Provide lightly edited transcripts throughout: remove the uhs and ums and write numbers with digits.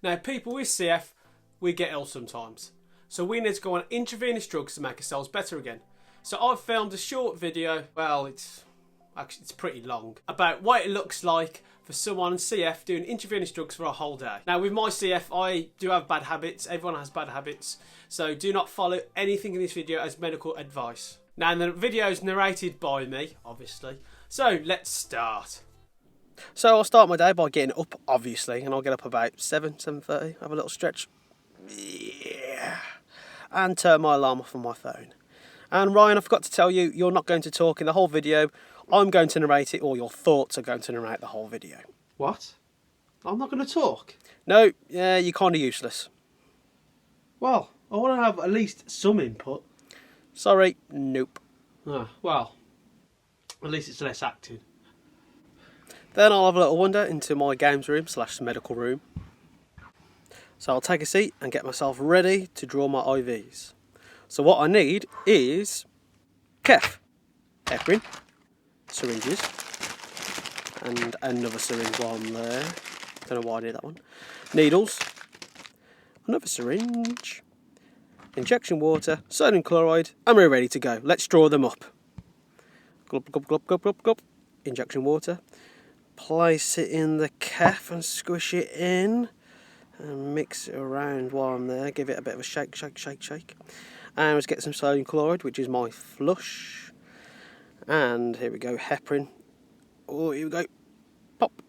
Now, people with CF, we get ill sometimes. So we need to go on intravenous drugs to make ourselves better again. So I've filmed a short video, well, it's pretty long, about what it looks like for someone in CF doing intravenous drugs for a whole day. Now, with my CF, I do have bad habits. Everyone has bad habits. So do not follow anything in this video as medical advice. Now, the video is narrated by me, obviously. So let's start. So I'll start my day by getting up, obviously, and I'll get up about 7:30, have a little stretch. Yeah. And turn my alarm off on my phone. And Ryan, I forgot to tell you, you're not going to talk in the whole video. I'm going to narrate it, or your thoughts are going to narrate the whole video. What? I'm not going to talk? No, yeah, you're kind of useless. Well, I want to have at least some input. Sorry, nope. Ah, well, at least it's less acting. Then I'll have a little wander into my games room / medical room. So I'll take a seat and get myself ready to draw my IVs. So what I need is Kef, heparin, syringes, and another syringe while I'm there. Don't know why I did that one. Needles, another syringe, injection water, sodium chloride, and we're ready to go. Let's draw them up. Glub, glub, glub, glub, glub, glub. Injection water. Place it in the Kef and squish it in. And mix it around while I'm there. Give it a bit of a shake, shake, shake, shake. And let's get some sodium chloride, which is my flush. And here we go, heparin. Oh, here we go. Pop.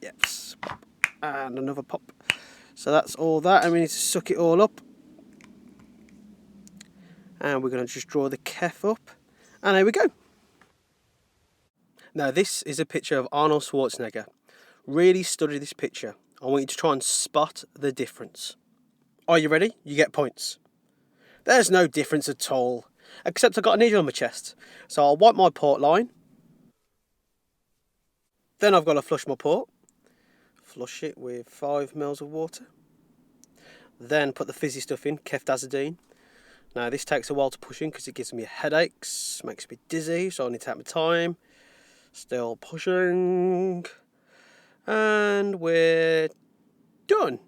Yes, pop. And another pop. So that's all that, and we need to suck it all up. And we're going to just draw the Kef up. And there we go. Now, this is a picture of Arnold Schwarzenegger. Really study this picture. I want you to try and spot the difference. Are you ready? You get points. There's no difference at all, except I've got a needle on my chest. So I'll wipe my port line. Then I've got to flush my port. Flush it with 5 ml of water. Then put the fizzy stuff in, ceftazidime. Now this takes a while to push in because it gives me headaches, makes me dizzy, so I need to take my time. Still pushing. And we're done.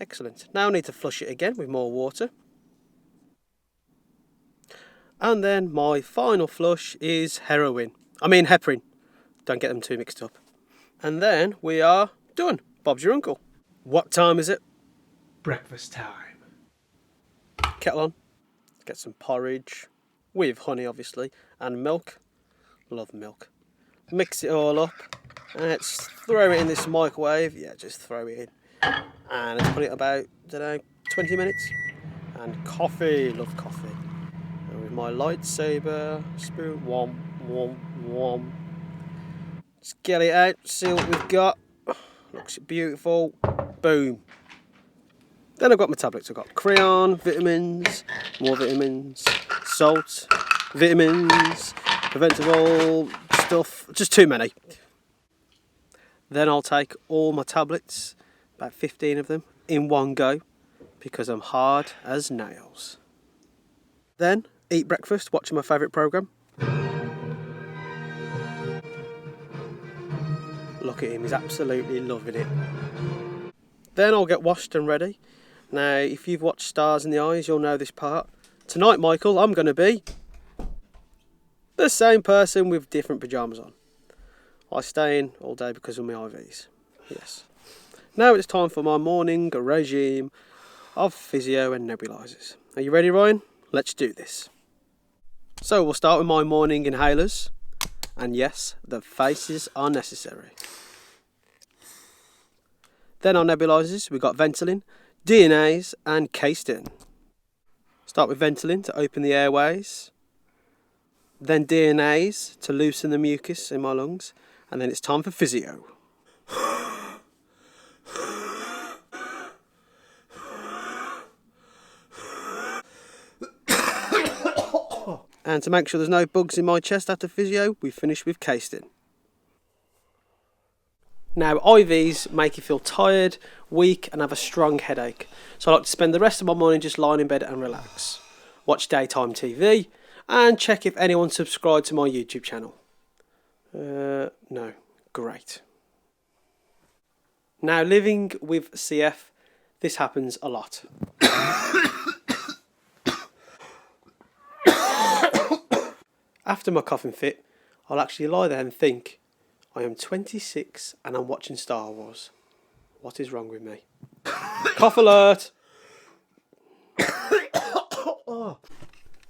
Excellent. Now I need to flush it again with more water. And then my final flush is heparin. Don't get them too mixed up. And then we are done. Bob's your uncle. What time is it? Breakfast time. Kettle on. Get some porridge. With honey, obviously. And milk. Love milk. Mix it all up. And let's throw it in this microwave. Yeah, just throw it in. And let's put it about, 20 minutes. And coffee. Love coffee. And with my lightsaber spoon. Wom, wom, wom. Let's get it out. See what we've got. Looks beautiful. Boom. Then I've got my tablets. I've got crayon, vitamins, more vitamins, salt, vitamins, preventable stuff. Just too many. Then I'll take all my tablets, about 15 of them, in one go, because I'm hard as nails. Then, eat breakfast, watching my favourite programme. Look at him, he's absolutely loving it. Then I'll get washed and ready. Now, if you've watched Stars in the Eyes, you'll know this part. Tonight, Michael, I'm going to be the same person with different pyjamas on. I stay in all day because of my IVs. Yes. Now it's time for my morning regime of physio and nebulizers. Are you ready, Ryan? Let's do this. So we'll start with my morning inhalers. And yes, the faces are necessary. Then our nebulizers, we've got Ventolin, DNAs and Caistin. Start with Ventolin to open the airways. Then DNAs to loosen the mucus in my lungs. And then it's time for physio. And to make sure there's no bugs in my chest after physio, we finish with Caistin. Now, IVs make you feel tired, weak, and have a strong headache. So I like to spend the rest of my morning just lying in bed and relax. Watch daytime TV, and check if anyone subscribed to my YouTube channel. No. Great. Now, living with CF This happens a lot. After my coughing fit, I'll actually lie there and think, I am 26 and I'm watching Star Wars. What is wrong with me? Cough alert!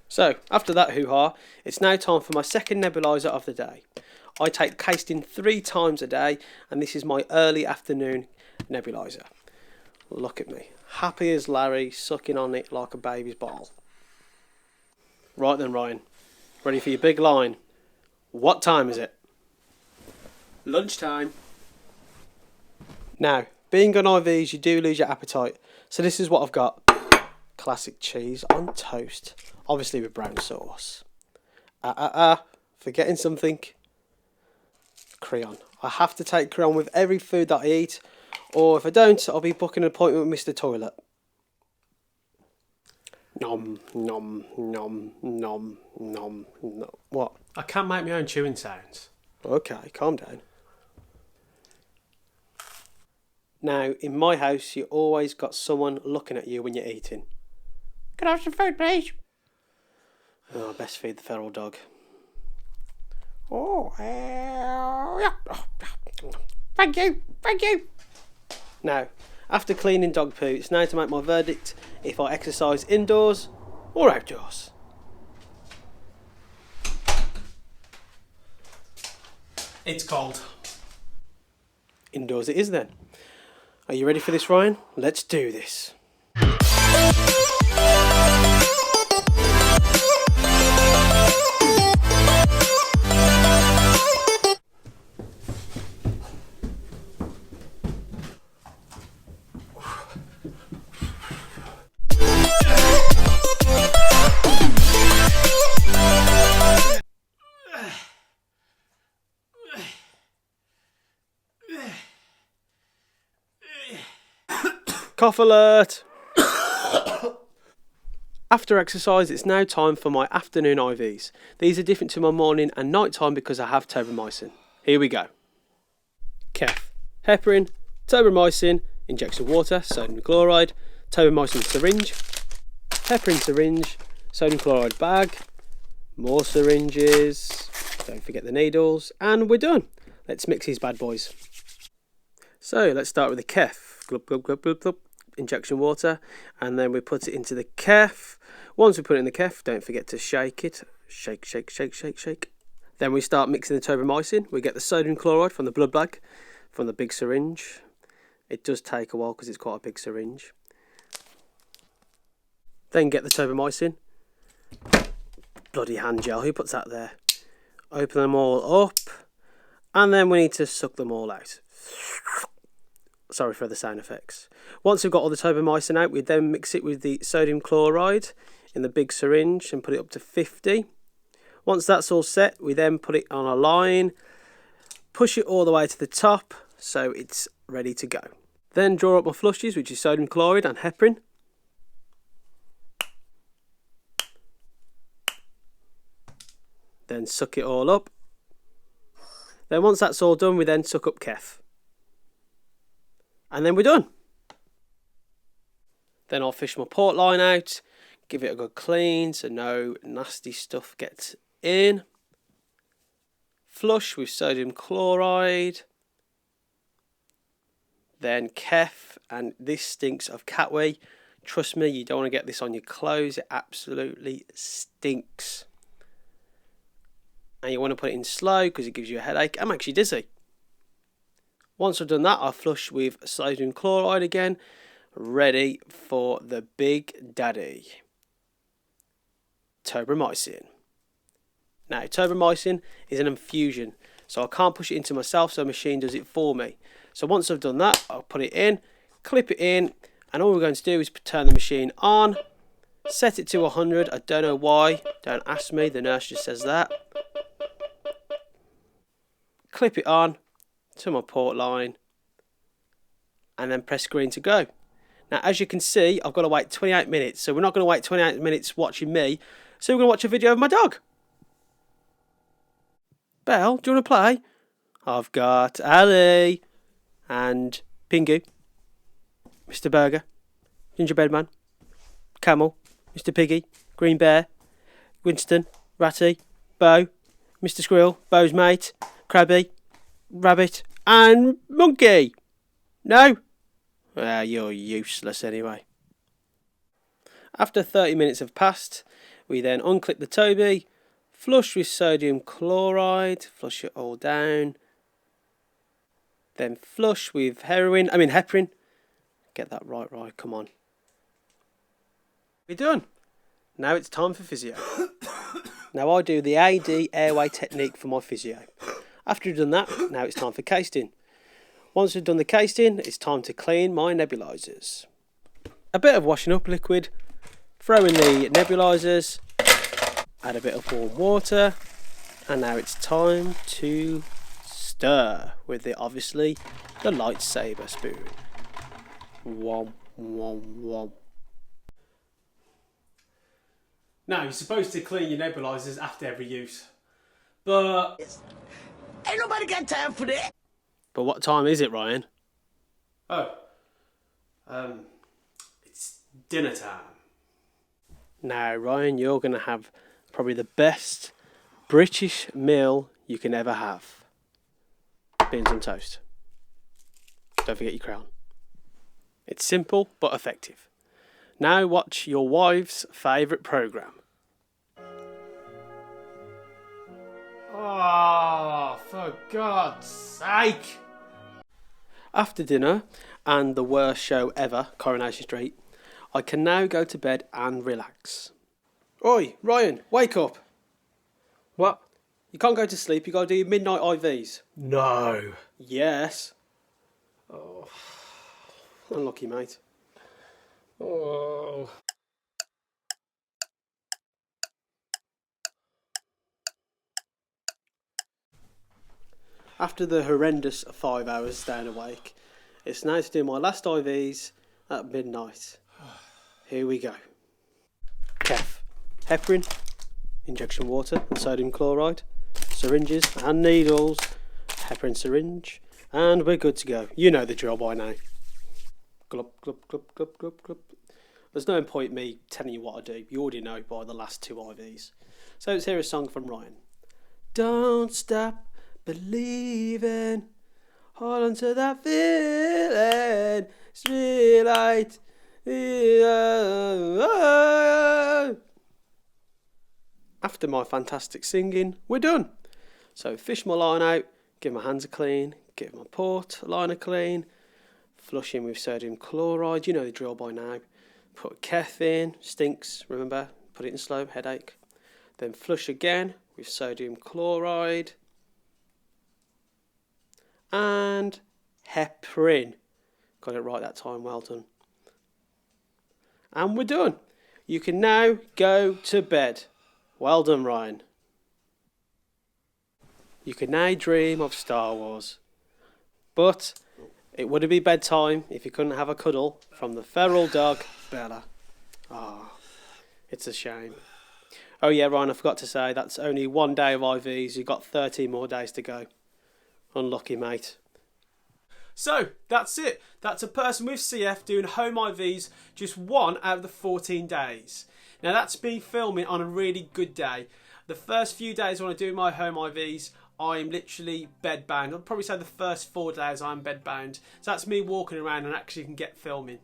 So, after that hoo-ha, it's now time for my second nebulizer of the day. I take casting 3 times a day, and this is my early afternoon nebulizer. Look at me, happy as Larry, sucking on it like a baby's bottle. Right then, Ryan, ready for your big line. What time is it? Lunchtime. Now, being on IVs, you do lose your appetite, so this is what I've got. Classic cheese on toast, obviously with brown sauce. Forgetting something. Crayon. I have to take crayon with every food that I eat, or if I don't, I'll be booking an appointment with Mr. Toilet. Nom, nom, nom, nom, nom, nom. What? I can't make my own chewing sounds. Okay, calm down. Now, in my house, you always got someone looking at you when you're eating. Can I have some food, please? Oh, best feed the feral dog. Oh, yeah. Thank you, thank you. Now, after cleaning dog poo, it's now to make my verdict if I exercise indoors or outdoors. It's cold. Indoors it is then. Are you ready for this, Ryan? Let's do this. Cough alert! After exercise, it's now time for my afternoon IVs. These are different to my morning and night time because I have tobramycin. Here we go. Kef, heparin, tobramycin, injection water, sodium chloride, tobramycin syringe, heparin syringe, sodium chloride bag, more syringes, don't forget the needles, and we're done. Let's mix these bad boys. So let's start with the Kef. Glub, glub, glub, glub, glub. Injection water, and then we put it into the Kef. Once we put it in the Kef, don't forget to shake it. Shake, shake, shake, shake, shake. Then we start mixing the tobramycin. We get the sodium chloride from the blood bag, from the big syringe. It does take a while because it's quite a big syringe. Then get the tobramycin. Bloody hand gel, who puts that there? Open them all up, and then we need to suck them all out. Sorry for the sound effects. Once we've got all the tobramycin out, we then mix it with the sodium chloride in the big syringe and put it up to 50. Once that's all set, we then put it on a line, push it all the way to the top so it's ready to go. Then draw up my flushes, which is sodium chloride and heparin. Then suck it all up. Then once that's all done, we then suck up Kef. And then we're done. Then I'll fish my port line out, give it a good clean so no nasty stuff gets in. Flush with sodium chloride. Then Kef, and this stinks of cat wee. Trust me, you don't want to get this on your clothes, it absolutely stinks. And you want to put it in slow because it gives you a headache and makes you dizzy. Once I've done that, I'll flush with sodium chloride again, ready for the big daddy. Tobramycin. Now, tobramycin is an infusion, so I can't push it into myself, so a machine does it for me. So once I've done that, I'll put it in, clip it in, and all we're going to do is turn the machine on, set it to 100. I don't know why, don't ask me, the nurse just says that. Clip it on to my port line and then press green to go. Now, as you can see, I've got to wait 28 minutes, so we're not going to wait 28 minutes watching me, so we're going to watch a video of my dog. Belle, do you want to play? I've got Ali and Pingu, Mr. Burger, Gingerbread Man, Camel, Mr. Piggy, Green Bear, Winston, Ratty, Bo, Mr. Squirrel, Bo's mate, Krabby, Rabbit, and Monkey. No? Well, you're useless anyway. After 30 minutes have passed, we then unclip the Toby, flush with sodium chloride, flush it all down, then flush with heparin. Get that right, come on. We're done. Now it's time for physio. Now I do the AD airway technique for my physio. After we've done that, now it's time for casting. Once we've done the casting, it's time to clean my nebulizers. A bit of washing up liquid, throw in the nebulizers, add a bit of warm water, and now it's time to stir with the lightsaber spoon. Wom, wom, wom. Now, you're supposed to clean your nebulizers after every use, but ain't nobody got time for that. But what time is it, Ryan? It's dinner time. Now, Ryan, you're going to have probably the best British meal you can ever have. Beans on toast. Don't forget your crown. It's simple but effective. Now watch your wife's favourite programme. Oh, for God's sake! After dinner, and the worst show ever, Coronation Street, I can now go to bed and relax. Oi, Ryan, wake up! What? You can't go to sleep, you got to do your midnight IVs. No. Yes. Oh, unlucky, mate. Oh. After the horrendous 5 hours staying awake, it's now to do my last IVs at midnight. Here we go. Kef, heparin, injection water and sodium chloride, syringes and needles, heparin syringe, and we're good to go. You know the drill by now. Glub, glub, glub, glub, glub, glub. There's no point me telling you what I do. You already know by the last 2 IVs. So let's hear a song from Ryan. Don't stop believing, hold on to that feeling, it's real light. After my fantastic singing, we're done. So fish my line out, give my hands a clean, give my port line a clean, flush in with sodium chloride, you know the drill by now. Put Kef in, stinks, remember, put it in slow, headache. Then flush again with sodium chloride. And heparin. Got it right that time, well done. And we're done. You can now go to bed. Well done, Ryan. You can now dream of Star Wars. But it wouldn't be bedtime if you couldn't have a cuddle from the feral dog, Bella. Ah, it's a shame. Oh yeah, Ryan, I forgot to say, that's only 1 day of IVs. You've got 13 more days to go. Unlucky, mate. So, that's it. That's a person with CF doing home IVs just 1 out of the 14 days. Now, that's me filming on a really good day. The first few days when I do my home IVs, I'm literally bedbound. I'd probably say the first 4 days I'm bedbound. So that's me walking around and actually can get filming.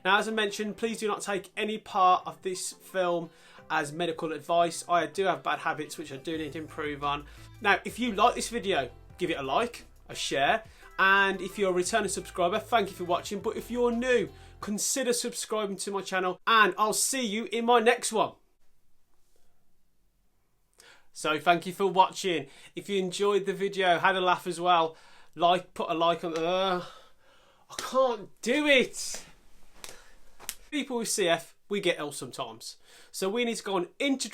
Now, as I mentioned, please do not take any part of this film as medical advice. I do have bad habits which I do need to improve on. Now, if you like this video, give it a like, a share, and if you're a returning subscriber, thank you for watching. But if you're new, consider subscribing to my channel, and I'll see you in my next one. So thank you for watching. If you enjoyed the video, had a laugh as well, put a like on I can't do it. People with CF, we get ill sometimes. So we need to go on into